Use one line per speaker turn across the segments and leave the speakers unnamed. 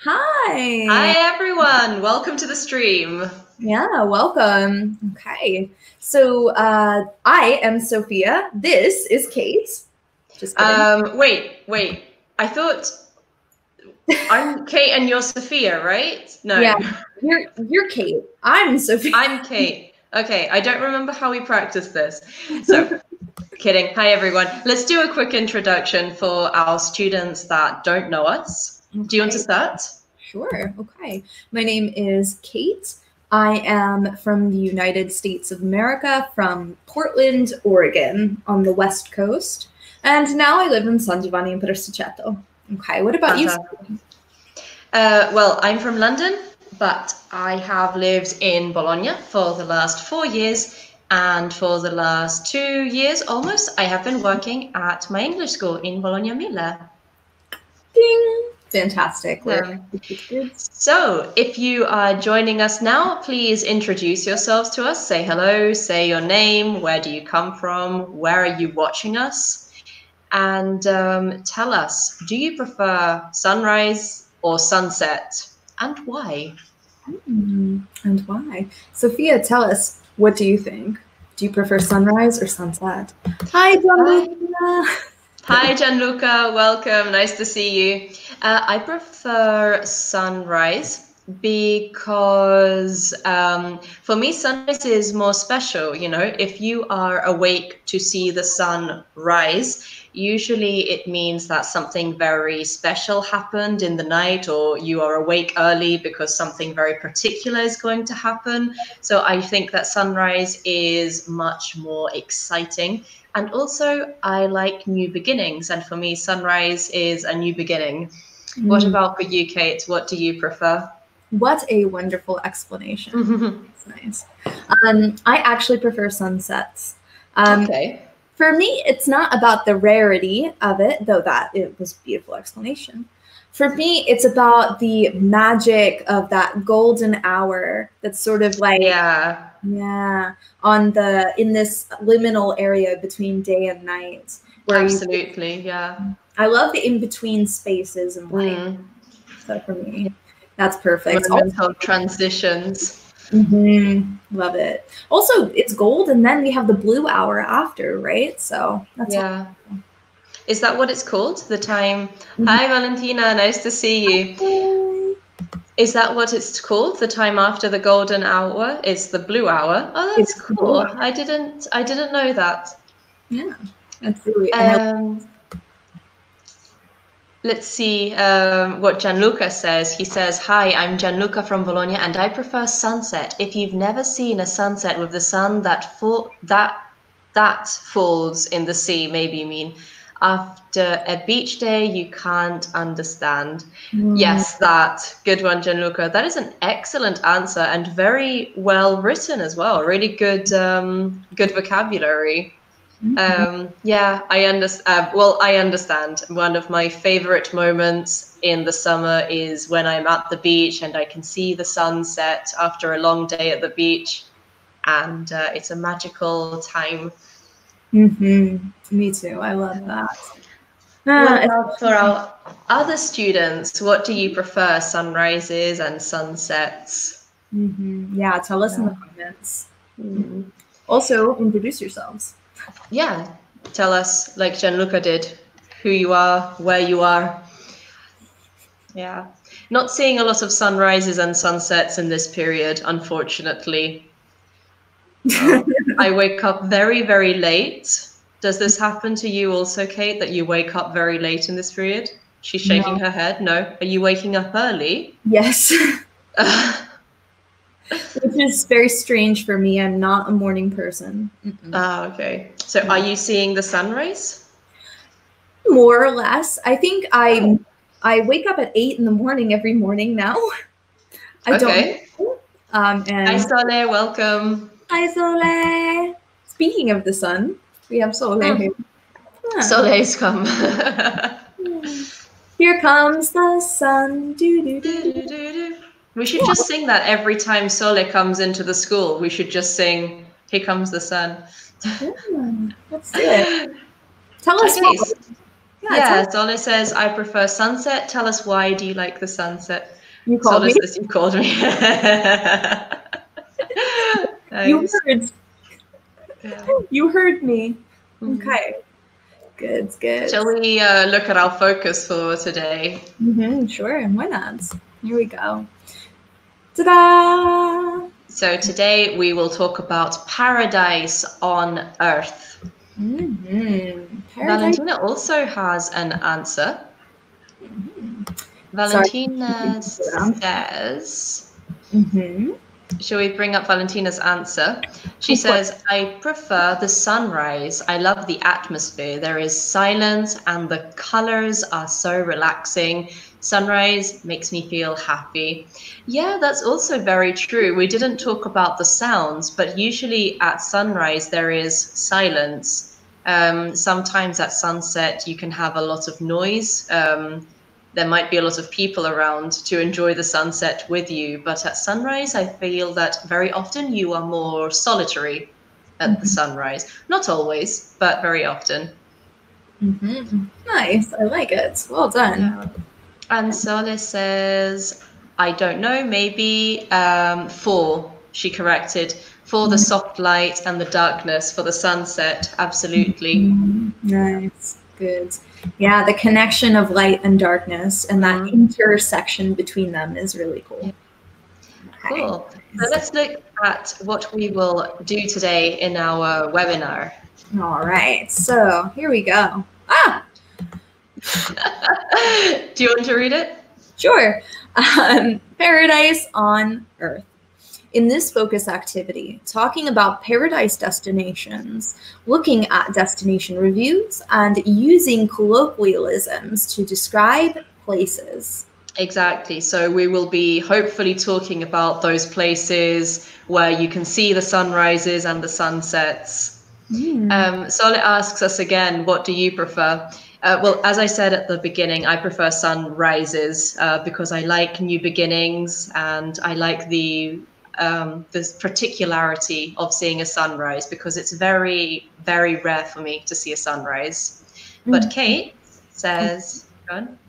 Hi.
Hi everyone, welcome to the stream.
Yeah, welcome. Okay. So I am Sophia. This is Kate. Just kidding.
Wait. I thought I'm Kate and you're Sophia, right?
Yeah,
No,
you're Kate. I'm Sophia.
I'm Kate. Okay, I don't remember how we practiced this. So, kidding. Hi everyone. Let's do a quick introduction for our students that don't know us. Do you want to
Okay,
start?
sure. Okay. My name is Kate. I am from the United States of America, from Portland, Oregon, on the West Coast. And now I live in San Giovanni in Presticeto. Okay, what about you?
Well, I'm from London, but I have lived in Bologna for the last 4 years. And for the last 2 years almost, I have been working at my English school in Bologna Mille.
Ding! Fantastic work.
So if you are joining us now, please introduce yourselves to us. Say hello, say your name, where do you come from, where are you watching us? And tell us, do you prefer sunrise or sunset, and why?
And why? Sophia, tell us, what do you think? Do you prefer sunrise or sunset? Hi, Gianluca.
Hi, Gianluca. Welcome. Nice to see you. I prefer sunrise because for me, sunrise is more special. You know, if you are awake to see the sun rise, usually it means that something very special happened in the night, or you are awake early because something very particular is going to happen. So I think that sunrise is much more exciting. And also, I like new beginnings. And for me, sunrise is a new beginning. What about for you, Kate? What do you prefer?
What a wonderful explanation. That's nice. I actually prefer sunsets.
Okay.
For me, it's not about the rarity of it, though that it was a beautiful explanation. For me, it's about the magic of that golden hour that's sort of like on the in this liminal area between day and night. Where
Absolutely, yeah.
I love the in-between spaces and light. So for me, that's perfect.
Moments of transitions.
Love it. Also, it's gold, and then we have the blue hour after, right? So that's
Is that what it's called? The time? Hi, Valentina. Nice to see you. Is that what it's called? The time after the golden hour is the blue hour. Oh, that's cool. I didn't know that.
Yeah, that's really.
Let's see what Gianluca says. He says, "Hi, I'm Gianluca from Bologna, and I prefer sunset. If you've never seen a sunset with the sun that falls in the sea, maybe you mean after a beach day, you can't understand." Yes, that good one, Gianluca. That is an excellent answer and very well written as well. Really good, good vocabulary. Yeah, I understand. Well, I understand. One of my favorite moments in the summer is when I'm at the beach and I can see the sunset after a long day at the beach, and it's a magical time.
Me too. I love that.
What about for our other students? What do you prefer, sunrises and sunsets?
Yeah, tell us in the comments. Also, introduce yourselves.
Yeah, tell us, like Gianluca did, who you are, where you are. Yeah, not seeing a lot of sunrises and sunsets in this period, unfortunately. I wake up very, very late. Does this happen to you also, Kate, that you wake up very late in this period? She's shaking her head. No. Are you waking up early?
Yes. Which is very strange for me. I'm not a morning person.
Okay. So are you seeing the sunrise?
More or less. I think I wake up at 8 in the morning every morning now. I don't. And
hi, Sole. Welcome.
Hi, Sole. Speaking of the sun, we have Sole here.
Soleil's come.
Here comes the sun. Do, do, do, do, do.
We should just sing that every time Sole comes into the school. We should just sing, "Here comes the sun."
Let's do it. Tell us more.
Yeah, Sole says, I prefer sunset. Tell us why do you like the sunset?
You called me?
Says, you called me.
You
Nice.
heard.
Yeah.
You heard me. Okay. Good, good.
Shall we look at our focus for today?
Sure, why not? Here we go. Ta-da!
So today we will talk about paradise on Earth. Valentina also has an answer. Valentina says, shall we bring up Valentina's answer? She says, I prefer the sunrise. I love the atmosphere. There is silence and the colors are so relaxing. Sunrise makes me feel happy. Yeah, that's also very true. We didn't talk about the sounds, but usually at sunrise there is silence. Sometimes at sunset you can have a lot of noise. There might be a lot of people around to enjoy the sunset with you, but at sunrise I feel that very often you are more solitary at the sunrise. Not always, but very often.
Nice, I like it. Well done.
Yeah. And Sole says, I don't know, maybe for, she corrected, for the soft light and the darkness, for the sunset, absolutely.
Nice, good. Yeah, the connection of light and darkness and that intersection between them is really cool.
Yeah. Okay. Cool. So let's look at what we will do today in our webinar.
All right, so here we go.
Do you want to read it?
Sure. Paradise on Earth. In this focus activity, talking about paradise destinations, looking at destination reviews, and using colloquialisms to describe places.
Exactly. So we will be hopefully talking about those places where you can see the sunrises and the sunsets. Sole asks us again, what do you prefer? Well, as I said at the beginning, I prefer sunrises because I like new beginnings and I like this particularity of seeing a sunrise because it's very, very rare for me to see a sunrise. But Kate says, go on.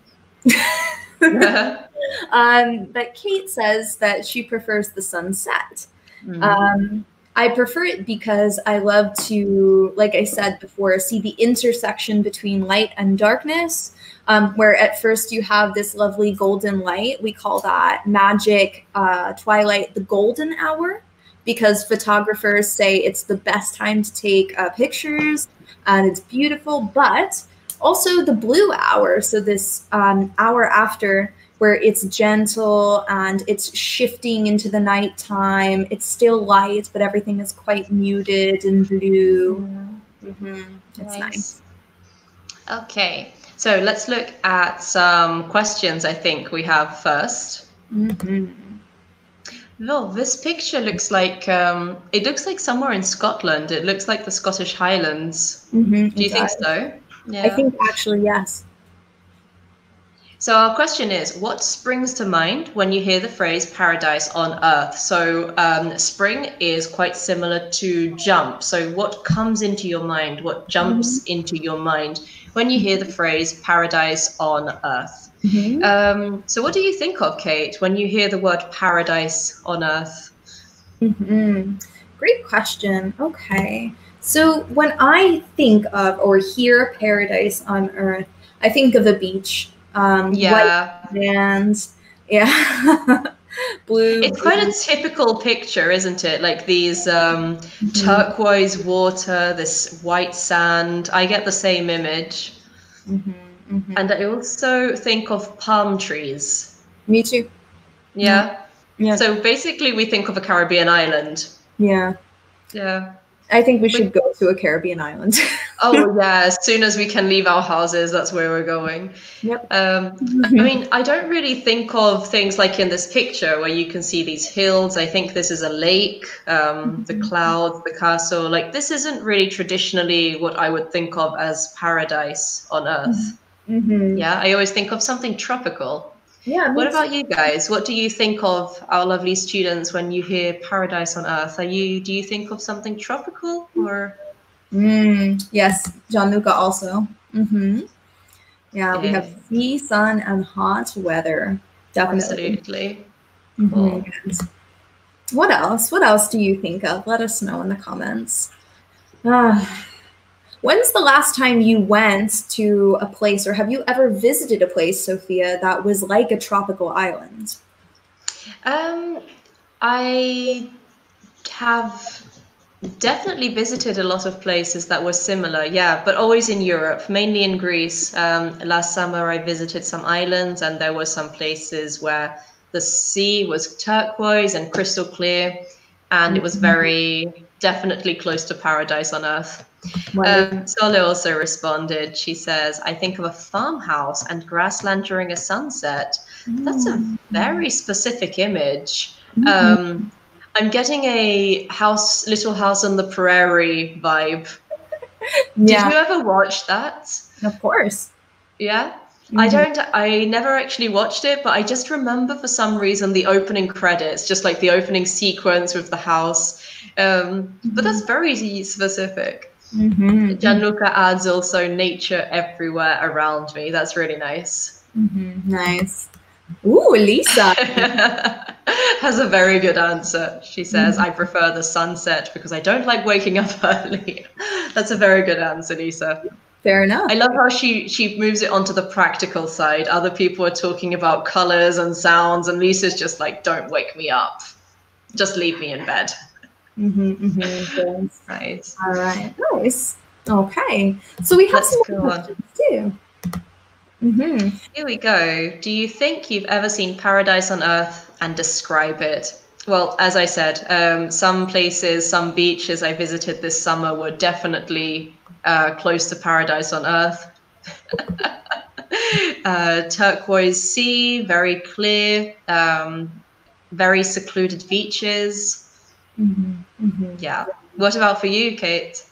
But Kate says that she prefers the sunset. I prefer it because I love to, like I said before, see the intersection between light and darkness, where at first you have this lovely golden light. We call that magic twilight the golden hour, because photographers say it's the best time to take pictures and it's beautiful, but also the blue hour. So this hour after, where it's gentle and it's shifting into the nighttime. It's still light, but everything is quite muted and blue. It's nice.
Okay, so let's look at some questions I think we have first. Well, this picture looks like, it looks like somewhere in Scotland. It looks like the Scottish Highlands. Do you think so? Yeah.
I think actually, yes.
So our question is, what springs to mind when you hear the phrase paradise on Earth? So spring is quite similar to jump. So what comes into your mind? What jumps into your mind when you hear the phrase paradise on Earth? So what do you think of, Kate, when you hear the word paradise on Earth?
Great question. Okay. So when I think of or hear paradise on Earth, I think of a beach. White sands, blue.
It's quite a typical picture, isn't it? Like these turquoise water, this white sand. I get the same image. And I also think of palm trees.
Me too.
Yeah. So basically we think of a Caribbean island.
Yeah. I think we should go to a Caribbean island.
Oh yeah, as soon as we can leave our houses, that's where we're going. I mean, I don't really think of things like in this picture where you can see these hills. I think this is a lake, the clouds, the castle. Like this isn't really traditionally what I would think of as paradise on Earth. Yeah, I always think of something tropical.
Yeah.
What about you guys? What do you think of, our lovely students, when you hear paradise on Earth? Do you think of something tropical or?
Yes, Gianluca also. Yeah, we have
Yay.
sea, sun, and hot weather. Definitely.
Absolutely.
Mhm.
Cool.
What else? What else do you think of? Let us know in the comments. Ah. When's the last time you went to a place, or have you ever visited a place, Sophia, that was like a tropical island?
I have definitely visited a lot of places that were similar, yeah, but always in Europe, mainly in Greece. Last summer, I visited some islands, and there were some places where the sea was turquoise and crystal clear, and it was very definitely close to paradise on earth. Sole also responded. She says, I think of a farmhouse and grassland during a sunset. That's a very specific image. I'm getting a Little House on the Prairie vibe. Did you ever watch that?
Of course.
Yeah. I never actually watched it, but I just remember for some reason the opening credits, just like the opening sequence with the house. But that's very specific. Gianluca adds also nature everywhere around me. That's really nice.
Nice. Ooh, Lisa
has a very good answer. She says, I prefer the sunset because I don't like waking up early. That's a very good answer, Lisa.
Fair enough.
I love how she moves it onto the practical side. Other people are talking about colors and sounds, and Lisa's just like, don't wake me up. Just leave me in bed. Right.
All right. Nice. Okay. So we have some more questions too.
Here we go. Do you think you've ever seen paradise on earth and describe it? Well, as I said, some places, some beaches I visited this summer were definitely close to paradise on earth. Turquoise sea, very clear, very secluded beaches. Yeah. What about for you, Kate?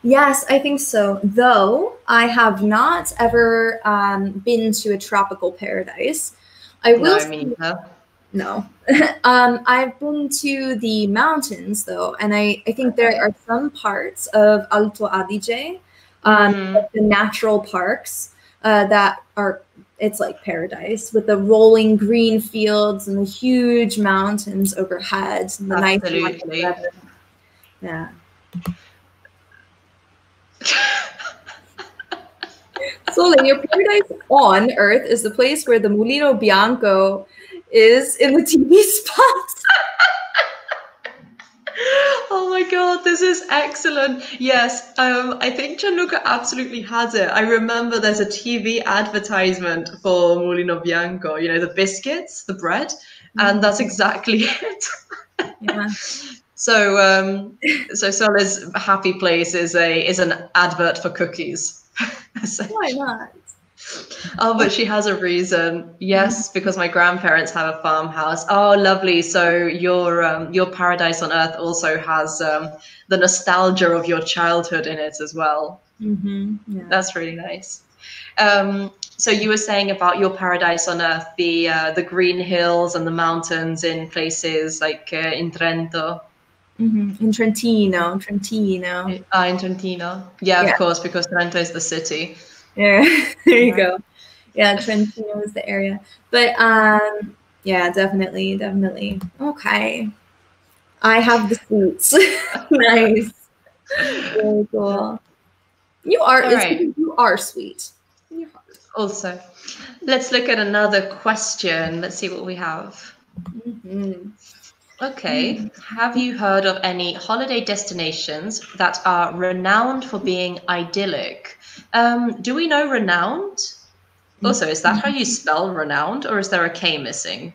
Yes, I think so. Though I have not ever been to a tropical paradise. No. I've been to the mountains though, and I think there are some parts of Alto Adige, the natural parks that are, it's like paradise with the rolling green fields and the huge mountains overhead and the nice weather. Yeah. Sole, your paradise on Earth is the place where the Mulino Bianco is in the TV spot.
Oh my god, this is excellent. Yes, I think Gianluca absolutely has it. I remember there's a TV advertisement for Mulino Bianco, you know, the biscuits, the bread, and that's exactly it.
Yeah.
So Sole's happy place is an advert for cookies.
Why not?
Oh, but she has a reason. Yes, because my grandparents have a farmhouse. Oh, lovely. So your paradise on earth also has the nostalgia of your childhood in it as well.
Yeah.
That's really nice. So you were saying about your paradise on earth, the green hills and the mountains in places like in Trento.
In Trentino.
In Trentino. Yeah, of course, because Trento is the city.
Yeah, there you go. Yeah, Trentino is the area. But yeah, definitely. Okay. I have the sweets. Nice. Very cool. You are sweet.
Also, let's look at another question. Let's see what we have. Okay. Have you heard of any holiday destinations that are renowned for being idyllic? Do we know renowned? Also, is that how you spell renowned, or is there a K missing?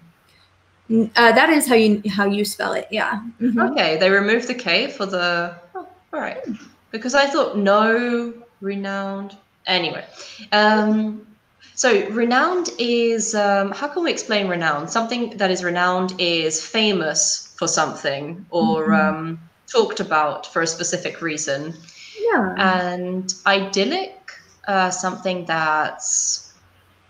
That is how you spell it. Yeah.
Okay, they removed the K for the. Oh, all right. Because I thought no renowned. Anyway, so renowned is how can we explain renowned? Something that is renowned is famous for something or talked about for a specific reason.
Yeah.
And idyllic, something that's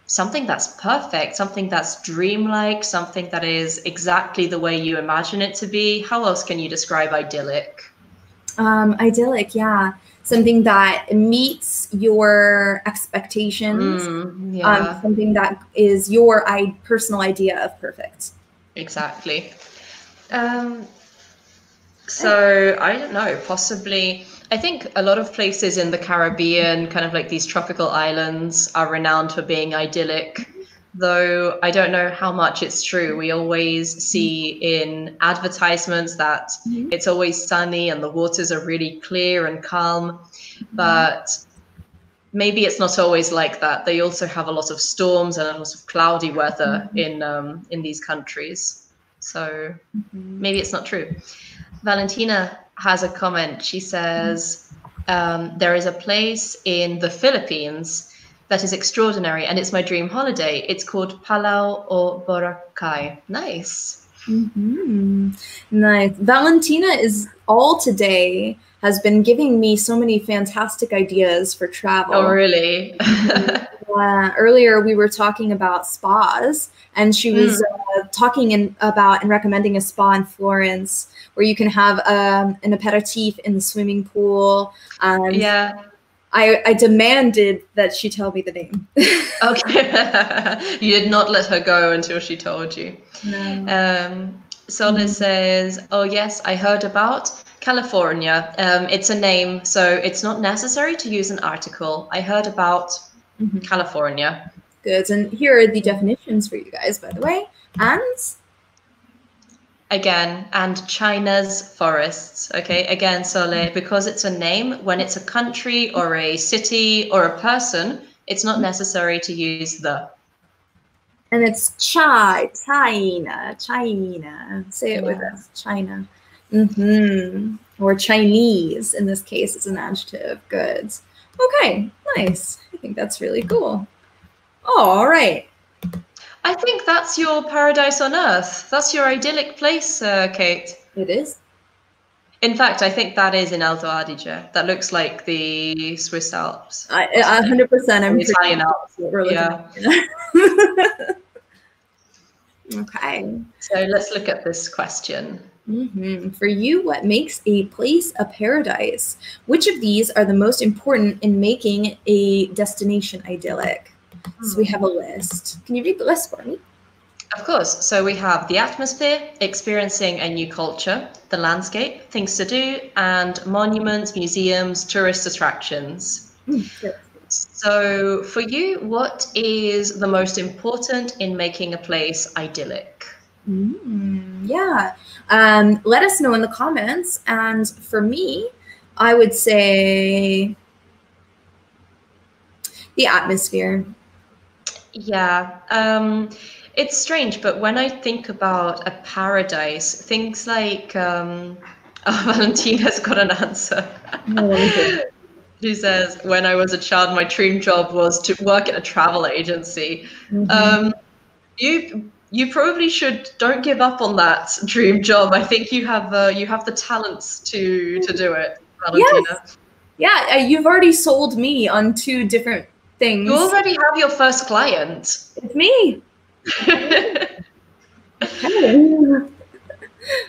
perfect, something that's dreamlike, something that is exactly the way you imagine it to be. How else can you describe idyllic?
Idyllic, yeah. something that meets your expectations,
Yeah.
something that is your personal idea of perfect.
Exactly. So I don't know, possibly. I think a lot of places in the Caribbean, kind of like these tropical islands, are renowned for being idyllic, though I don't know how much it's true. We always see in advertisements that it's always sunny and the waters are really clear and calm, but maybe it's not always like that. They also have a lot of storms and a lot of cloudy weather in these countries. So maybe it's not true. Valentina has a comment. She says, there is a place in the Philippines that is extraordinary and it's my dream holiday. It's called Palau o Boracay. Nice.
Nice. Valentina is all today, has been giving me so many fantastic ideas for travel.
Oh, really?
Earlier we were talking about spas, and she was talking about and recommending a spa in Florence where you can have an aperitif in the swimming pool.
Yeah.
I demanded that she tell me the name.
Okay. You did not let her go until she told you.
No.
Solid says, oh yes, I heard about California. It's a name, so it's not necessary to use an article. I heard about California.
Good. And here are the definitions for you guys, by the way.
And China's forests. Okay, again, Sole, because it's a name, when it's a country or a city or a person, it's not necessary to use the.
And it's China. Say it with us, China. Or Chinese, in this case, is an adjective. Good. Okay, nice. I think that's really cool. All right.
I think that's your paradise on earth. That's your idyllic place, Kate.
It is.
In fact, I think that is in Alto Adige. That looks like the Swiss Alps.
100%. I'm
Italian Alps. Yeah.
Okay.
So let's look at this question.
For you, what makes a place a paradise? Which of these are the most important in making a destination idyllic? So we have a list. Can you read the list for me?
Of course. So we have the atmosphere, experiencing a new culture, the landscape, things to do, and monuments, museums, tourist attractions.
Sure.
So for you, what is the most important in making a place idyllic?
Yeah. Let us know in the comments. And for me, I would say the atmosphere.
Yeah. It's strange, but when I think about a paradise, things like Valentina's got an answer. She says, when I was a child, my dream job was to work at a travel agency. You probably don't give up on that dream job. I think you have the talents to do it, Valentina.
Yes. Yeah, you've already sold me on 2 different things.
You already have your first client.
It's me.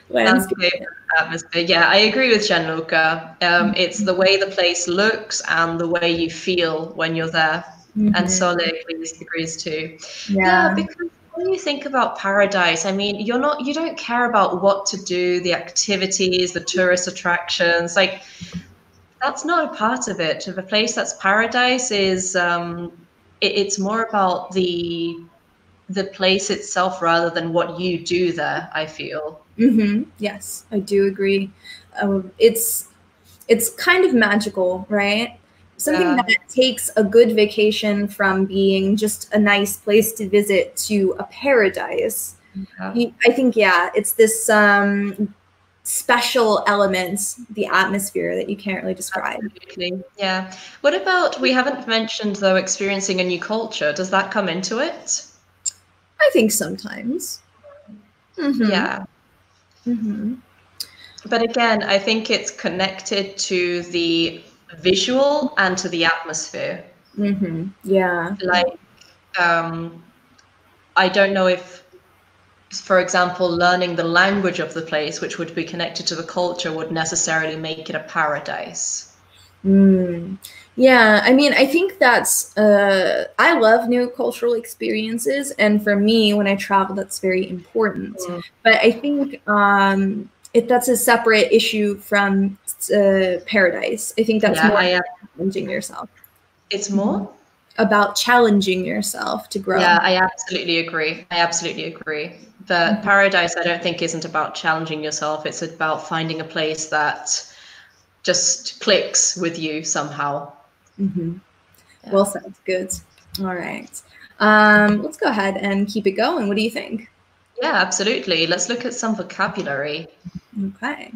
Landscape, atmosphere. Yeah, I agree with Gianluca. It's the way the place looks and the way you feel when you're there. And Sole agrees too. Yeah, because when you think about paradise, I mean, you don't care about what to do, the activities, the tourist attractions. Like, that's not a part of it. If a place that's paradise is, it's more about the place itself rather than what you do there, I feel.
Yes, I do agree. It's kind of magical, right? Something that takes a good vacation from being just a nice place to visit to a paradise. I think, it's this special element, the atmosphere, that you can't really describe.
Absolutely. Yeah. What about, we haven't mentioned though, experiencing a new culture. Does that come into it?
I think sometimes.
Yeah. But again, I think it's connected to the visual and to the atmosphere.
Yeah.
Like, I don't know if, for example, learning the language of the place, which would be connected to the culture, would necessarily make it a paradise.
Mm. Yeah, I mean, I think that's I love new cultural experiences, and for me, when I travel, that's very important.
Mm.
But I think that's a separate issue from paradise. I think that's
Yeah,
more challenging yourself.
it's more
About challenging yourself to grow.
Yeah, I absolutely agree. I absolutely agree. But paradise, I don't think, isn't about challenging yourself. It's about finding a place that just clicks with you somehow.
Mm-hmm.
Yeah.
Well said. Good. All right. Let's go ahead and keep it going. What do you think?
Yeah, absolutely. Let's look at some vocabulary.
Okay.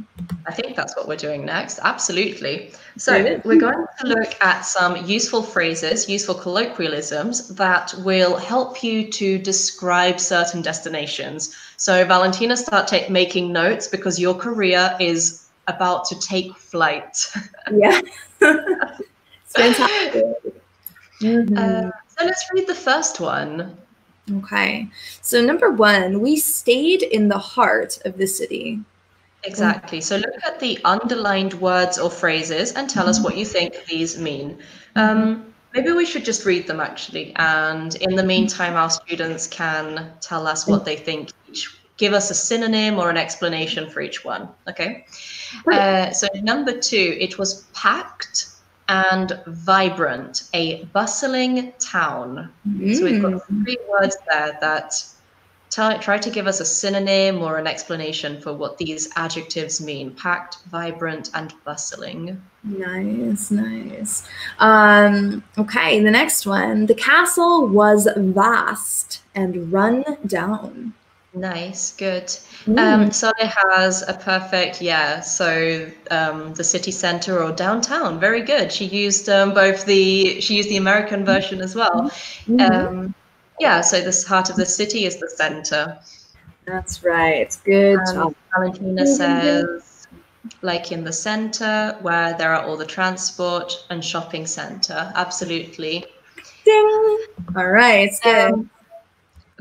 I think that's what we're doing next. Absolutely. So
Good.
we're going to look at some useful phrases, useful colloquialisms that will help you to describe certain destinations. So Valentina, start making notes because your career is about to take flight.
Yeah. It's fantastic. Mm-hmm.
So let's read the first one.
Okay. So number 1, we stayed in the heart of the city.
Exactly. So look at the underlined words or phrases and tell us what you think these mean. Maybe we should just read them actually. And in the meantime, our students can tell us what they think give us a synonym or an explanation for each one. Okay. So number 2, it was packed and vibrant, a bustling town. So we've got 3 words there that try to give us a synonym or an explanation for what these adjectives mean. Packed, vibrant, and bustling.
Nice, nice. Okay, the next one. The castle was vast and run down.
Nice, good. Soleh has a perfect, so the city center or downtown, very good. She used she used the American version as well. Yeah, so the heart of the city is the center.
That's right. Good job.
Valentina says, like in the center where there are all the transport and shopping center. Absolutely.
Ding. All right, good.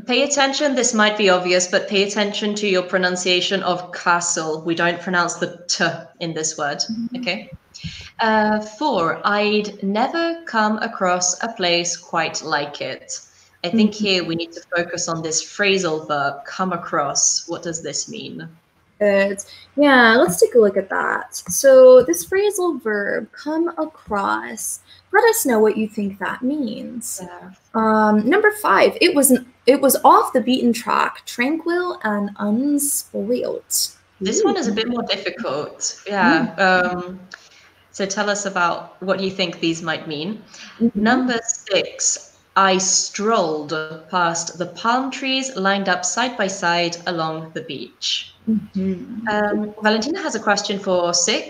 Pay attention, this might be obvious, but pay attention to your pronunciation of castle. We don't pronounce the t in this word, okay? 4, I'd never come across a place quite like it. I think here we need to focus on this phrasal verb, come across. What does this mean?
Good. Yeah, let's take a look at that. So this phrasal verb, come across, let us know what you think that means. Number 5, it was off the beaten track, tranquil and unspoilt.
This one is a bit more difficult. Yeah. So tell us about what you think these might mean. Number 6, I strolled past the palm trees lined up side by side along the beach. Valentina has a question for 2,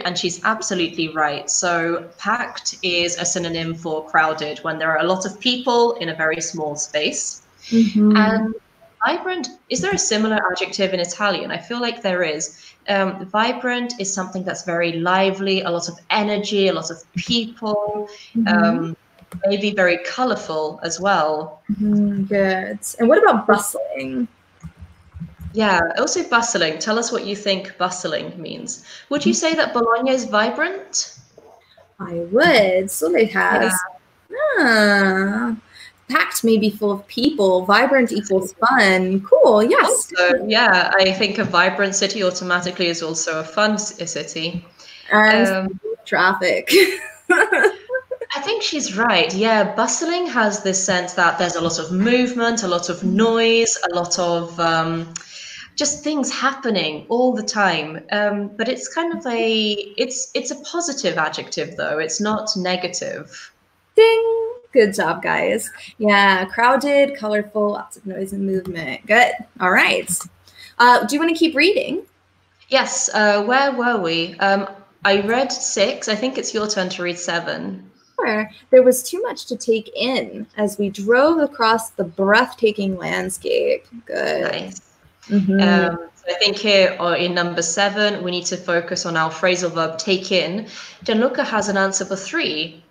and she's absolutely right. So packed is a synonym for crowded, when there are a lot of people in a very small space. And vibrant, is there a similar adjective in Italian? I feel like there is. Vibrant is something that's very lively, a lot of energy, a lot of people, maybe very colorful as well.
Good. And what about bustling?
Yeah, also bustling. Tell us what you think bustling means. Would you say that Bologna is vibrant?
I would. So it has. Packed may be full of people. Vibrant equals fun. Cool. Yes.
Also, yeah, I think a vibrant city automatically is also a fun city.
And traffic.
I think she's right. Yeah, bustling has this sense that there's a lot of movement, a lot of noise, a lot of just things happening all the time. But it's kind of it's a positive adjective though. It's not negative.
Ding. Good job, guys. Yeah, crowded, colorful, lots of noise and movement. Good. All right. Do you want to keep reading?
Yes. Where were we? I read 6. I think it's your turn to read 7.
Sure. There was too much to take in as we drove across the breathtaking landscape. Good.
Nice. So I think here, or in number 7, we need to focus on our phrasal verb take in. Gianluca has an answer for 3.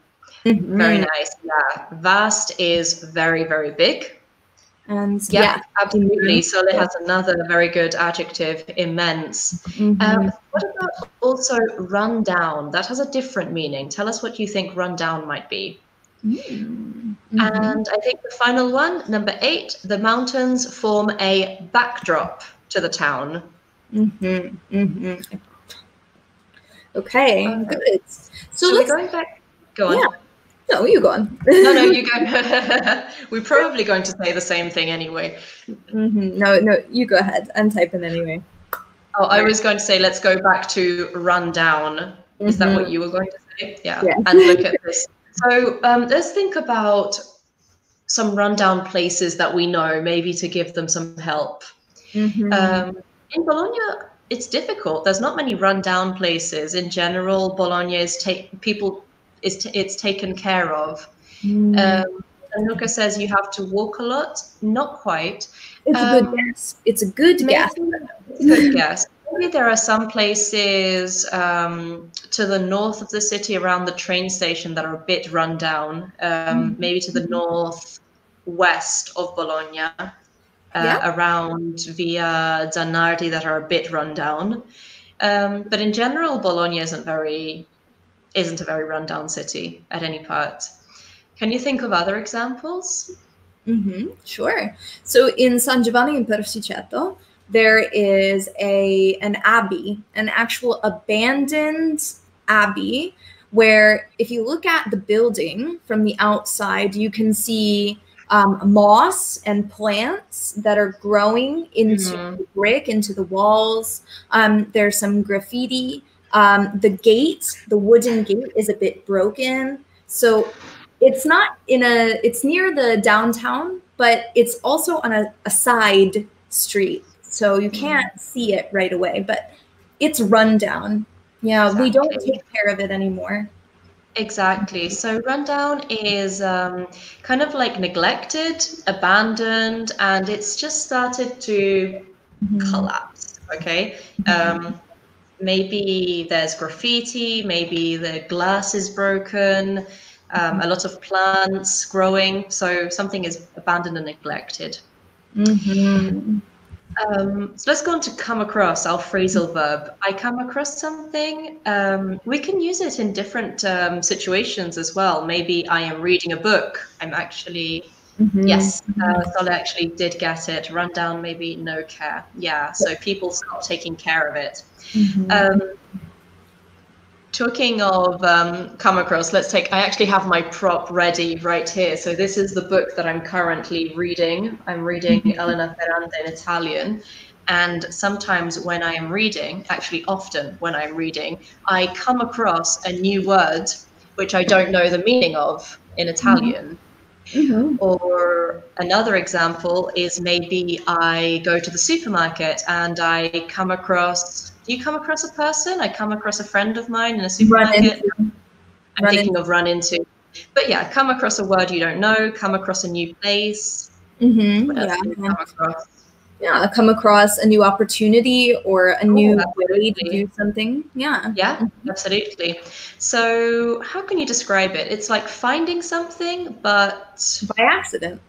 Very nice. Yeah. Vast is very, very big.
And
Yeah, absolutely. Sole has another very good adjective, immense. What about also run down? That has a different meaning. Tell us what you think run down might be. And I think the final one, number 8, the mountains form a backdrop to the town.
Okay, good.
So we're going back. Go on.
Yeah. No, you go on.
No, you go. We're probably going to say the same thing anyway.
No, you go ahead. I'm typing anyway.
Oh, I was going to say, let's go back to run down. Is that what you were going to say? Yeah. And look at this. So let's think about some rundown places that we know, maybe to give them some help. In Bologna, it's difficult. There's not many rundown places. In general, Bologna is it's taken care of. And Luca says you have to walk a lot. Not quite.
It's a good guess. It's a good guess.
It's a good guess. Maybe there are some places to the north of the city around the train station that are a bit run down. Maybe to the northwest of Bologna, around Via Zanardi that are a bit run down. But in general, Bologna isn't a very run down city at any part. Can you think of other examples?
Sure. So in San Giovanni in Persiceto, there is an abbey, an actual abandoned abbey, where if you look at the building from the outside, you can see moss and plants that are growing into the brick, into the walls. There's some graffiti. The wooden gate is a bit broken. So it's not it's near the downtown, but it's also on a side street. So you can't see it right away, but it's run down. Yeah, exactly. We don't take care of it anymore.
Exactly. So rundown is kind of like neglected, abandoned, and it's just started to collapse. Okay. Maybe there's graffiti, maybe the glass is broken, a lot of plants growing. So something is abandoned and neglected. So let's go on to come across, our phrasal verb. I come across something. We can use it in different situations as well. Maybe I am reading a book. I'm actually, yes, Sole actually did get it. Run down, maybe no care. Yeah, so people stop taking care of it. Talking of come across, I actually have my prop ready right here. So this is the book that I'm currently reading. I'm reading Elena Ferrante in Italian. And sometimes when I am reading, actually often when I'm reading, I come across a new word which I don't know the meaning of in Italian. Or another example is maybe I go to the supermarket and I come across, do you come across a person? I come across a friend of mine in a supermarket. I'm thinking of run into. But yeah, come across a word you don't know, come across a new place. What else do you come across?
Yeah, come across a new opportunity or a new way to do something. Yeah,
absolutely. So how can you describe it? It's like finding something, but
by accident.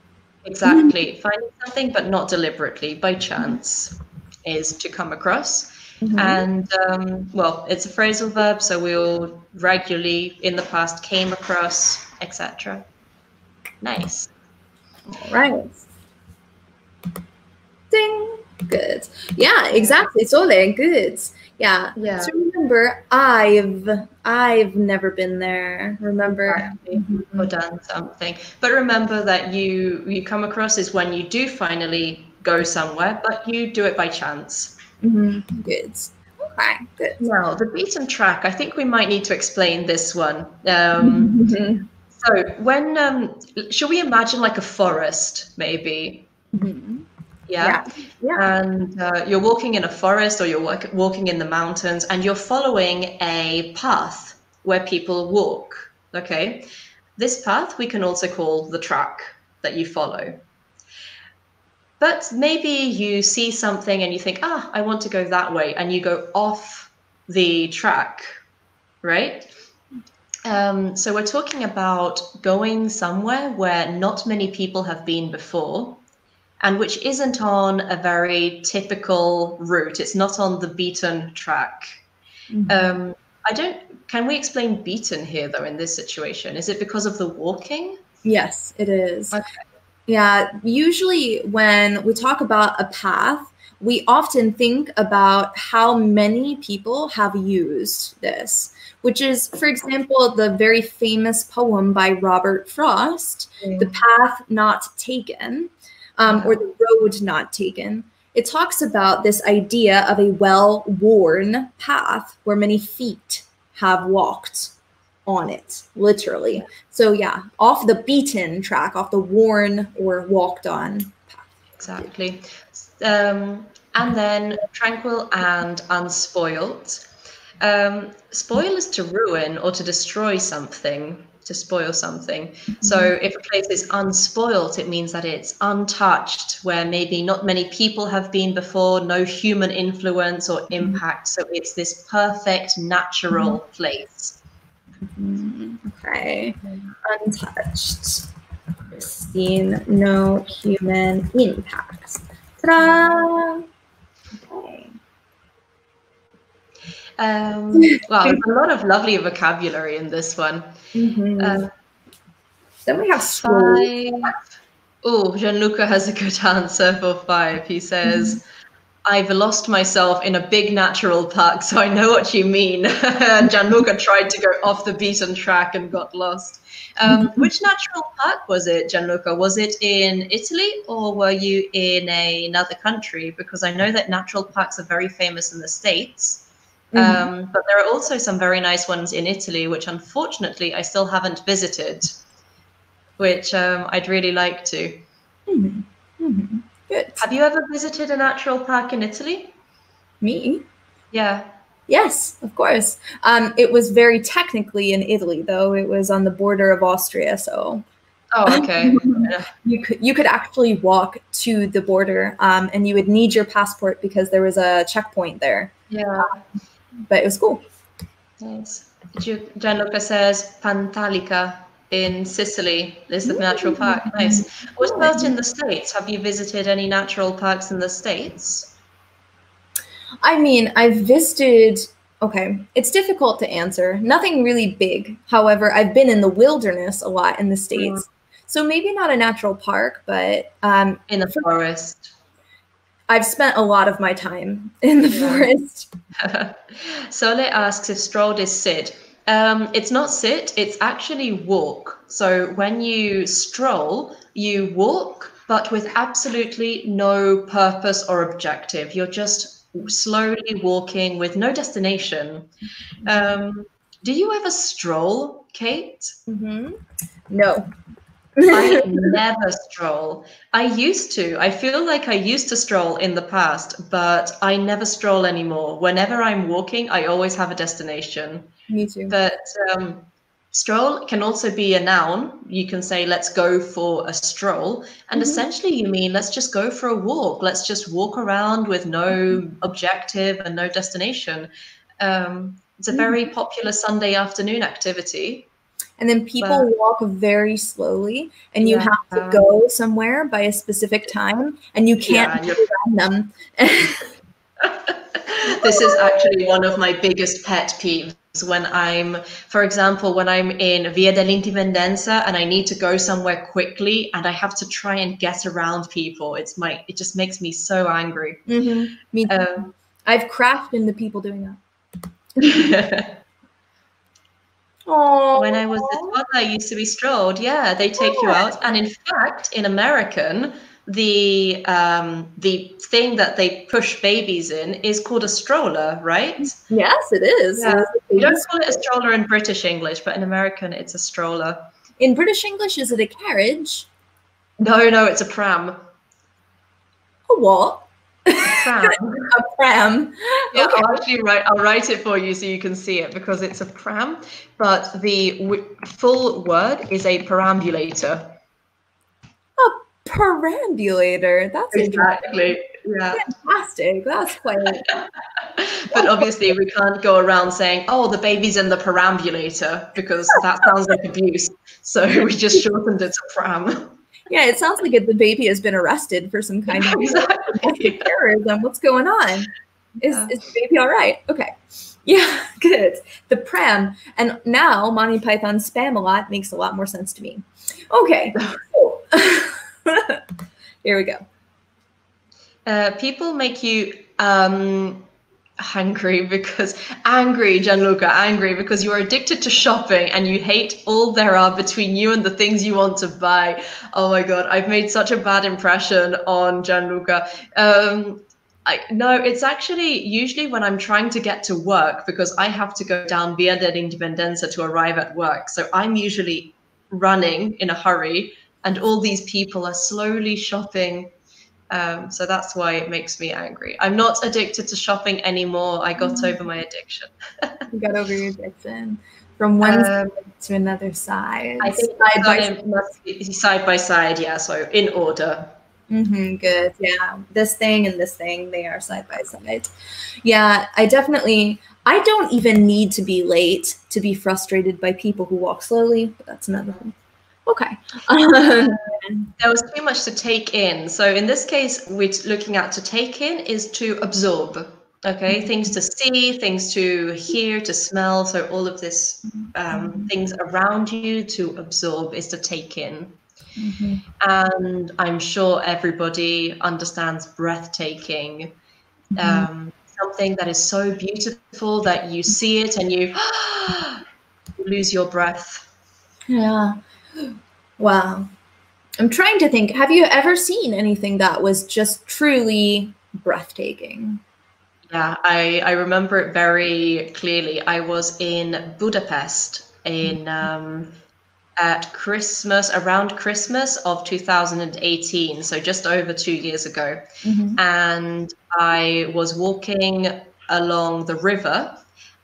Exactly. Finding something, but not deliberately, by chance, is to come across. And well, it's a phrasal verb, so we all regularly in the past came across, etc. Nice.
All right. Ding. Good. Yeah, exactly. Sole, good. Yeah. So remember, I've never been there. Remember,
or done something. But remember that you come across is when you do finally go somewhere, but you do it by chance.
Good. Okay. Good.
Now the beaten track. I think we might need to explain this one. So when should we imagine like a forest, maybe? Yeah. And you're walking in a forest or you're walking in the mountains and you're following a path where people walk. Okay. This path we can also call the track that you follow. But maybe you see something and you think, I want to go that way. And you go off the track, right? So we're talking about going somewhere where not many people have been before. and which isn't on a very typical route. It's not on the beaten track. Can we explain beaten here though in this situation? Is it because of the walking?
Yes, it is.
Okay.
Yeah, usually when we talk about a path, we often think about how many people have used this, which is, for example, the very famous poem by Robert Frost, The Path Not Taken, or The Road Not Taken. It talks about this idea of a well-worn path where many feet have walked on it, literally. So yeah, off the beaten track, off the worn or walked on path.
Exactly. And then tranquil and unspoilt. Spoil is to ruin or to destroy something, to spoil something. So if a place is unspoilt, it means that it's untouched, where maybe not many people have been before, no human influence or impact. So it's this perfect natural place.
Okay. Untouched. Pristine, no human impact. Ta-da! Okay.
Wow, there's a lot of lovely vocabulary in this one.
Then we have
5. Oh, Gianluca has a good answer for 5. He says, I've lost myself in a big natural park, so I know what you mean. Gianluca tried to go off the beaten track and got lost. Which natural park was it, Gianluca? Was it in Italy or were you in another country? Because I know that natural parks are very famous in the States, but there are also some very nice ones in Italy, which unfortunately I still haven't visited, which I'd really like to.
Good.
Have you ever visited a natural park in Italy?
Me?
Yeah.
Yes, of course. It was very technically in Italy, though. It was on the border of Austria, so.
Oh, okay.
You could actually walk to the border, and you would need your passport because there was a checkpoint there.
Yeah.
But it was cool.
Nice. Gianluca says Pantalica in Sicily is the natural park. Nice. What about in the States? Have you visited any natural parks in the States?
I mean, I've visited, okay, it's difficult to answer. Nothing really big. However, I've been in the wilderness a lot in the States. So maybe not a natural park, but
in the forest.
I've spent a lot of my time in the forest.
Sole asks if strolled is sit. It's not sit, it's actually walk. So when you stroll, you walk, but with absolutely no purpose or objective. You're just slowly walking with no destination. Do you ever stroll, Kate?
No.
I never stroll. I used to. I feel like I used to stroll in the past, but I never stroll anymore. Whenever I'm walking, I always have a destination.
Me too.
But stroll can also be a noun. You can say, let's go for a stroll. And essentially you mean, let's just go for a walk. Let's just walk around with no objective and no destination. It's a very popular Sunday afternoon activity.
And then people walk very slowly, and you have to go somewhere by a specific time, and you can't around them.
This is actually one of my biggest pet peeves. When I'm, for example, when I'm in Via dell'Indipendenza and I need to go somewhere quickly and I have to try and get around people, it just makes me so angry.
Me too. I've crashed into people doing that.
When I was a toddler, I used to be strolled. Yeah, they take you out. And in fact, in American, the thing that they push babies in is called a stroller, right?
Yes, it is.
Yeah. We don't call it a stroller in British English, but in American, it's a stroller.
In British English, is it a carriage?
No, it's a pram.
A what?
Pram.
A pram.
Yeah, okay. I'll write it for you so you can see it, because it's a pram, but the full word is a perambulator.
A perambulator. That's
exactly. Yeah.
Fantastic. That's quite.
But obviously we can't go around saying, oh, the baby's in the perambulator, because that sounds like abuse. So we just shortened it to pram.
Yeah, it sounds like the baby has been arrested for some kind of domestic terrorism. What's going on? Is the baby all right? Okay. Yeah, good. The pram. And now Monty Python Spam-A-Lot makes a lot more sense to me. Okay. Here we go.
People make you angry, Gianluca, angry because you are addicted to shopping and you hate all there are between you and the things you want to buy. Oh my God, I've made such a bad impression on Gianluca. No, it's actually usually when I'm trying to get to work, because I have to go down Via dell'Indipendenza to arrive at work. So I'm usually running in a hurry and all these people are slowly shopping. So that's why it makes me angry. I'm not addicted to shopping anymore. I got over my addiction.
You got over your addiction from one side to another side.
I think it must be side by side, yeah, so in order.
Good. Yeah. This thing and this thing, they are side by side. Yeah, I don't even need to be late to be frustrated by people who walk slowly, but that's another thing. Okay.
There was too much to take in. So in this case, we're looking at to take in is to absorb. Okay, things to see, things to hear, to smell. So all of this things around you to absorb is to take in. And I'm sure everybody understands breathtaking. Something that is so beautiful that you see it and you lose your breath.
Yeah. Wow. I'm trying to think, have you ever seen anything that was just truly breathtaking?
Yeah, I remember it very clearly. I was in Budapest at Christmas, around Christmas of 2018, so just over 2 years ago. And I was walking along the river,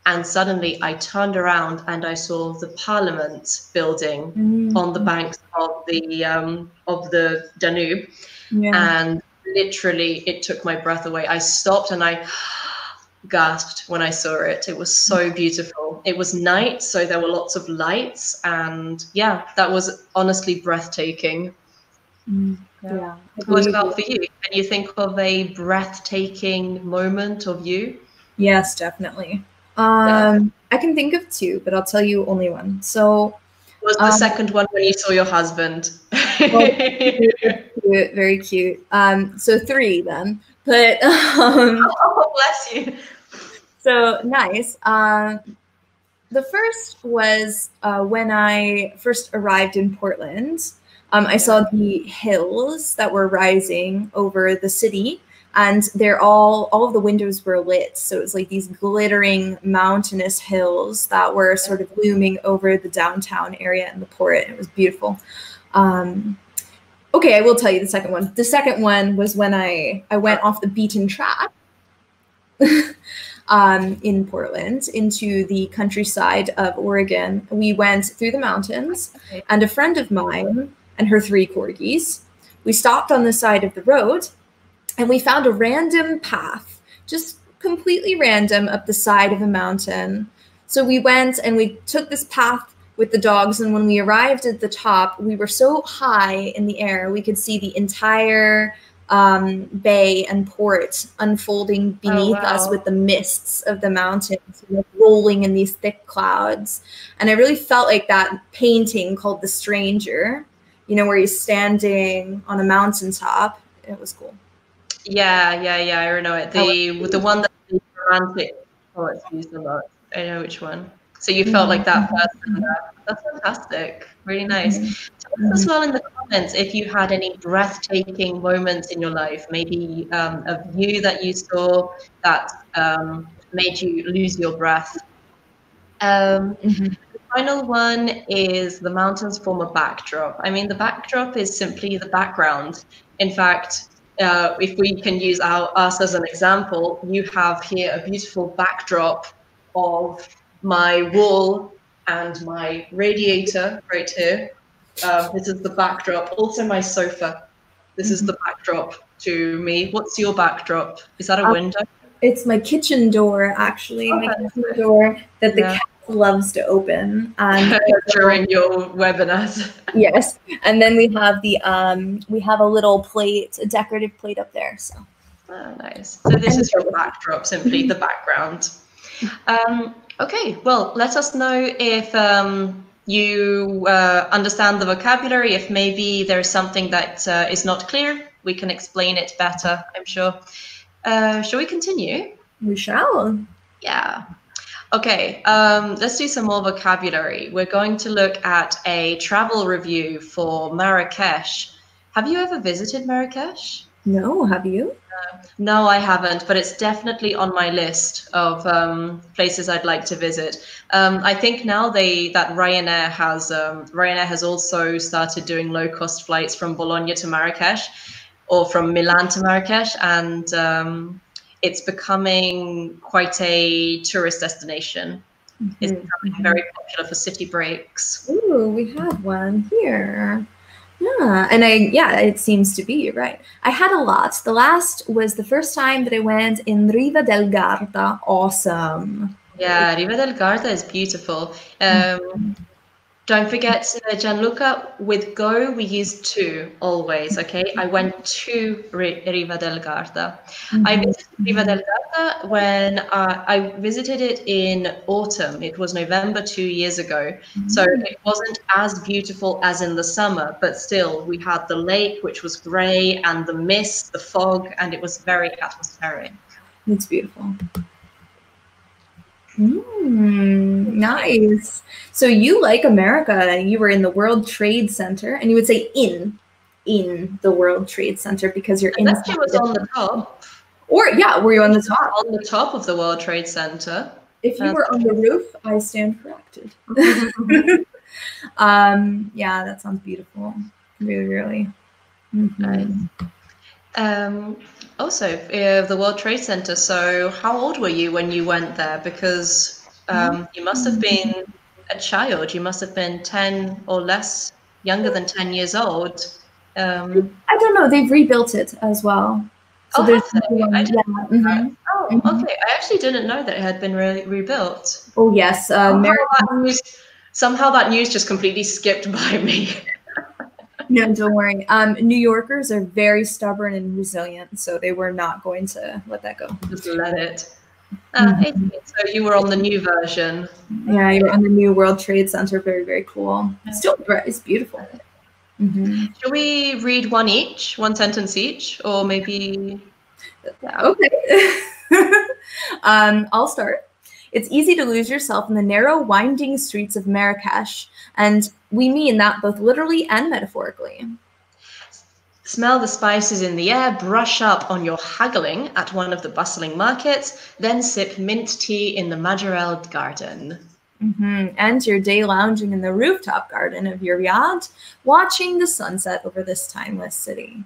and suddenly I turned around and I saw the Parliament building on the banks of the Danube. And literally it took my breath away. I stopped and I gasped when I saw it. It was so beautiful. It was night, so there were lots of lights, and yeah, that was honestly breathtaking.
Yeah.
What about for you? Can you think of a breathtaking moment of you?
Yes, definitely. I can think of two, but I'll tell you only one. So
was the second one when you saw your husband?
Cute, very cute. So three then, but
oh, bless you.
So nice. The first was when I first arrived in Portland. I saw the hills that were rising over the city, and all of the windows were lit. So it was like these glittering mountainous hills that were sort of looming over the downtown area and the port. It was beautiful. Okay, I will tell you the second one. The second one was when I went off the beaten track in Portland into the countryside of Oregon. We went through the mountains, and a friend of mine and her 3 corgis, we stopped on the side of the road, and we found a random path, just completely random, up the side of a mountain. So we went and we took this path with the dogs, and when we arrived at the top, we were so high in the air, we could see the entire bay and port unfolding beneath us with the mists of the mountains, like rolling in these thick clouds. And I really felt like that painting called The Stranger, you know, where he's standing on a mountaintop. It was cool.
Yeah, I know it. The one that the romantic poets used a lot. I know which one. So you felt like that person. That's fantastic. Really nice. Tell us as well in the comments if you had any breathtaking moments in your life. Maybe a view that you saw that made you lose your breath. The final one is the mountains form a backdrop. I mean, the backdrop is simply the background. In fact, if we can use us as an example, you have here a beautiful backdrop of my wall and my radiator right here. This is the backdrop. Also my sofa. This is the backdrop to me. What's your backdrop? Is that a window?
It's my kitchen door, actually. My kitchen door that the cats loves to open. And
during your webinars.
Yes, and then we have a little plate, a decorative plate up there. So.
Oh, nice. So this is your backdrop, simply the background. Okay, well, let us know if you understand the vocabulary, if maybe there's something that is not clear. We can explain it better, I'm sure. Shall we continue?
We shall.
Yeah. Okay, let's do some more vocabulary. We're going to look at a travel review for Marrakesh. Have you ever visited Marrakesh?
No, have you?
No, I haven't, but it's definitely on my list of places I'd like to visit. I think now that Ryanair has also started doing low-cost flights from Bologna to Marrakesh, or from Milan to Marrakesh, and it's becoming quite a tourist destination. It's becoming very popular for city breaks.
Ooh, we have one here. Yeah, and it seems to be, you're right. I had a lot. The last was the first time that I went in Riva del Garda. Awesome.
Yeah, Riva del Garda is beautiful. Don't forget, Gianluca, with Go, we use to always, okay? I went to Riva del Garda. I visited Riva del Garda when I visited it in autumn. It was November 2 years ago. So it wasn't as beautiful as in the summer, but still we had the lake, which was gray, and the mist, the fog, and it was very atmospheric.
It's beautiful. Nice. So you like America, and you were in the World Trade Center, and you would say in the World Trade Center because you're in.
Unless you was on the top.
Or were you on the top?
On the top of the World Trade Center.
If you were on the roof, I stand corrected. Yeah, that sounds beautiful. Really, really.
Nice. Also, the World Trade Center. So how old were you when you went there? Because you must have been a child. You must have been 10 or less, younger than 10 years old.
I don't know. They've rebuilt it as well. So
okay. I actually didn't know that it had been rebuilt.
Oh, yes.
Somehow that news just completely skipped by me.
No, don't worry. New Yorkers are very stubborn and resilient, so they were not going to let that go.
Just let it. So you were on the new version.
Yeah, you were on the new World Trade Center. Very, very cool. Still, it's beautiful.
Shall we read one sentence each, or maybe? Yeah.
Okay. I'll start. It's easy to lose yourself in the narrow, winding streets of Marrakesh, and we mean that both literally and metaphorically.
Smell the spices in the air, brush up on your haggling at one of the bustling markets, then sip mint tea in the Majorelle garden.
End your day lounging in the rooftop garden of your yacht, watching the sunset over this timeless city.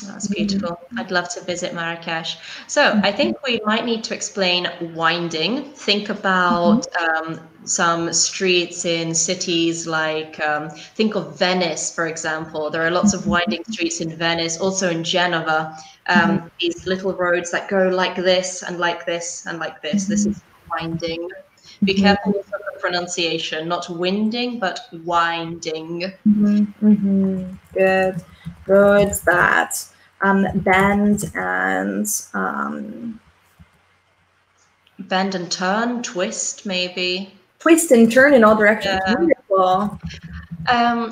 That's beautiful. I'd love to visit Marrakesh. So I think we might need to explain winding. Think about some streets in cities like, think of Venice, for example. There are lots of winding streets in Venice, also in Genova. These little roads that go like this and like this and like this. This is winding. Be careful with the pronunciation, not winding, but winding.
Good. That. Bend and
bend and turn, twist, maybe.
Twist and turn in all directions. Wonderful.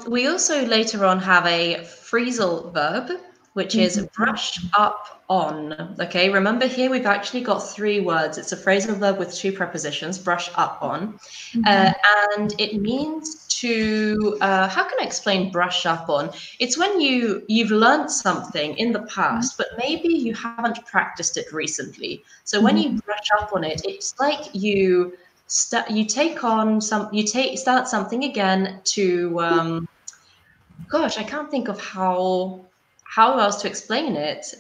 We also later on have a phrasal verb, which is brush up on. Okay, remember here we've actually got 3 words. It's a phrasal verb with 2 prepositions, brush up on. And it means to, how can I explain brush up on? It's when you've learned something in the past, but maybe you haven't practiced it recently. So when you brush up on it, it's like you start something again to, gosh, I can't think of how else to explain it.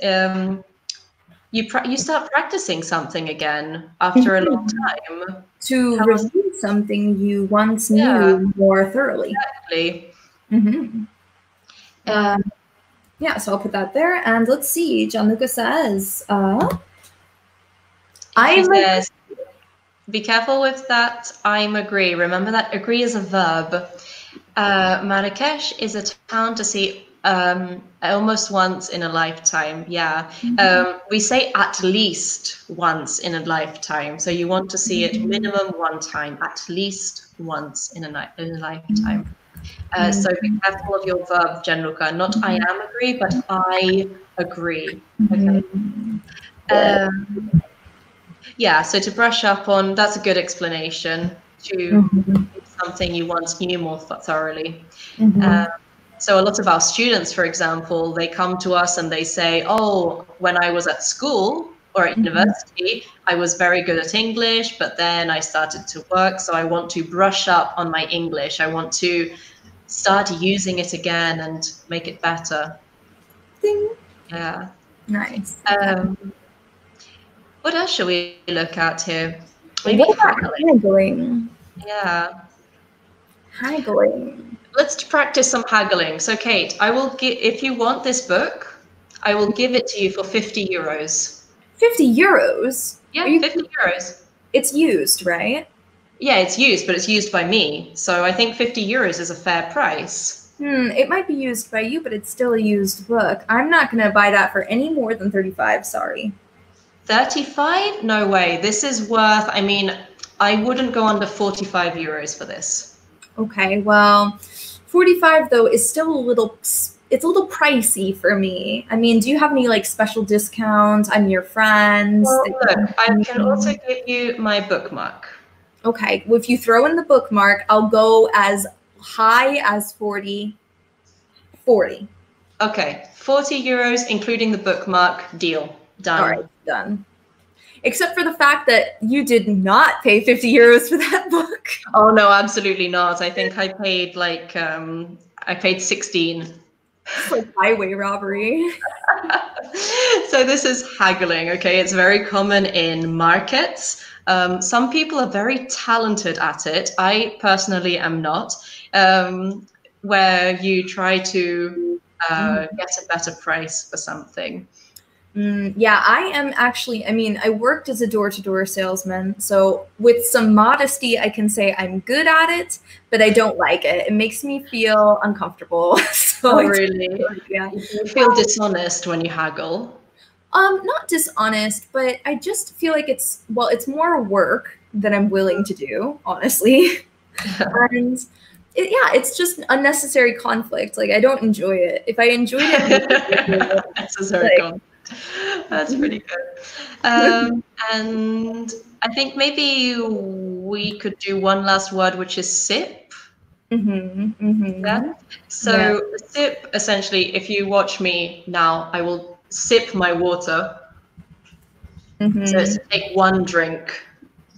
You start practicing something again after a long time.
To review something you once knew more thoroughly.
Exactly.
Yeah, so I'll put that there. And let's see, Gianluca says,
Be careful with that. I'm agree. Remember that agree is a verb. Marrakesh is a town to see almost once in a lifetime. Yeah. We say at least once in a lifetime. So you want to see it minimum one time, at least once in a lifetime. So be careful of your verb, Gianluca. Not I am agree, but I agree. Okay. Yeah, so to brush up on, that's a good explanation to something you once knew more thoroughly. So a lot of our students, for example, they come to us and they say, oh, when I was at school or at university, I was very good at English, but then I started to work, so I want to brush up on my English. I want to start using it again and make it better.
Ding.
Yeah.
Nice.
What else should we look at here? Maybe
What about haggling?
Yeah.
Haggling.
Let's practice some haggling. So, Kate, I will give, if you want this book, I will give it to you for 50 euros.
50 euros?
Yeah, 50 euros.
It's used, right?
Yeah, it's used, but it's used by me. So I think 50 euros is a fair price.
It might be used by you, but it's still a used book. I'm not going to buy that for any more than 35, sorry.
35? No way. This is worth, I mean, I wouldn't go under 45 euros for this.
Okay, well, 45 though is still it's a little pricey for me. I mean, do you have any like special discounts? I'm your friend.
Well, look, I can also give you my bookmark.
Okay, well, if you throw in the bookmark, I'll go as high as 40. 40.
Okay, 40 euros, including the bookmark. Deal. Done.
All right, done. Except for the fact that you did not pay 50 euros for that book.
Oh, no, absolutely not. I think I paid like, I paid 16.
It's like highway robbery.
So this is haggling, okay? It's very common in markets. Some people are very talented at it. I personally am not. Where you try to get a better price for something.
Yeah, I am actually, I mean, I worked as a door-to-door salesman, so with some modesty, I can say I'm good at it, but I don't like it. It makes me feel uncomfortable. So
oh, really?
Yeah.
You feel dishonest when you haggle?
Not dishonest, but I just feel like it's more work than I'm willing to do, honestly. And it's just unnecessary conflict. Like, I don't enjoy it. If I enjoyed it,
necessary conflict. That's pretty good. And I think maybe we could do one last word, which is sip. Yeah. So sip, essentially, if you watch me now, I will sip my water. So it's to take one drink,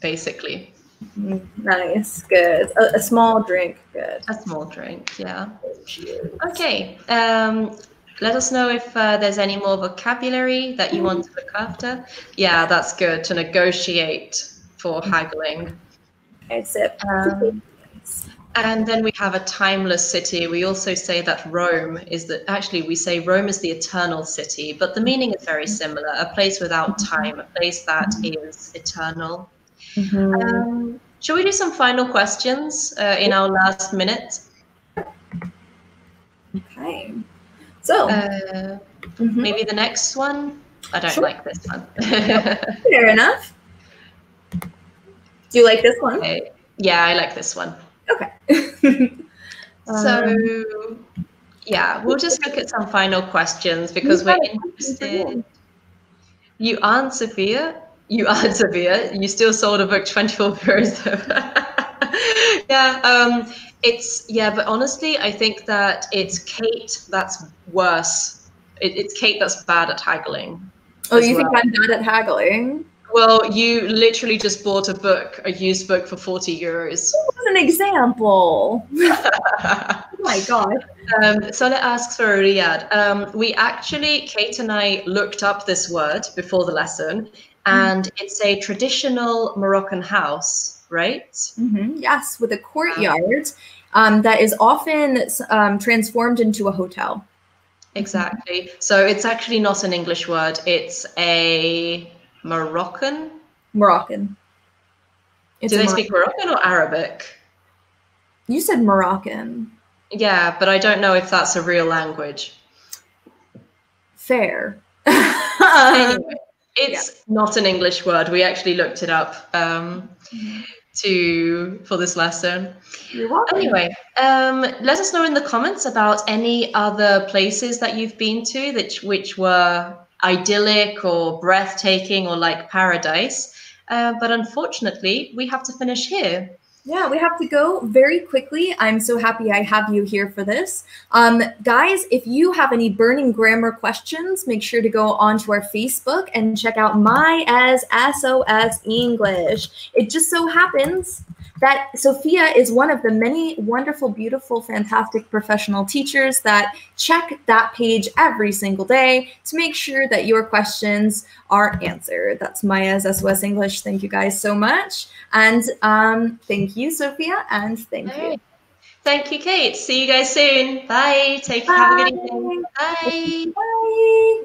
basically.
Nice, good. A small drink, good.
A small drink, yeah. Okay. Let us know if there's any more vocabulary that you want to look after. Yeah, that's good, to negotiate for haggling.
Okay, sip.
And then we have a timeless city. We also say that Rome is we say Rome is the eternal city, but the meaning is very similar. A place without time, a place that is eternal. Shall we do some final questions in our last minute?
Okay. So
maybe the next one. I don't like this one.
Fair enough. Do you like this one?
Okay. Yeah, I like this one.
Okay.
So yeah, we'll just look at some final questions because we're interested. You aren't Sophia. You aren't Sophia. You still sold a book 24 euros. Yeah, but honestly, I think that it's Kate that's worse. It's Kate that's bad at haggling.
Oh, you think I'm bad at haggling?
Well, you literally just bought a used book for 40 euros.
That was an example. Oh my God.
Sonia asks for a Riyadh. We actually, Kate and I looked up this word before the lesson, and it's a traditional Moroccan house, right?
Yes, with a courtyard that is often transformed into a hotel.
Exactly. So it's actually not an English word. It's a Moroccan. Do they speak Moroccan or Arabic?
You said Moroccan.
Yeah, but I don't know if that's a real language.
Fair.
Anyway, it's not an English word. We actually looked it up for this lesson.
You're welcome.
Anyway, let us know in the comments about any other places that you've been to which were idyllic or breathtaking or like paradise. But unfortunately, we have to finish here.
Yeah, we have to go very quickly. I'm so happy I have you here for this. Guys, if you have any burning grammar questions, make sure to go onto our Facebook and check out My as SOS English. It just so happens that Sophia is one of the many wonderful, beautiful, fantastic professional teachers that check that page every single day to make sure that your questions are answered. That's My as SOS English. Thank you guys so much. And thank you, Sophia, and thank you.
Thank you, Kate. See you guys soon. Bye. Have a good evening. Bye.
Bye.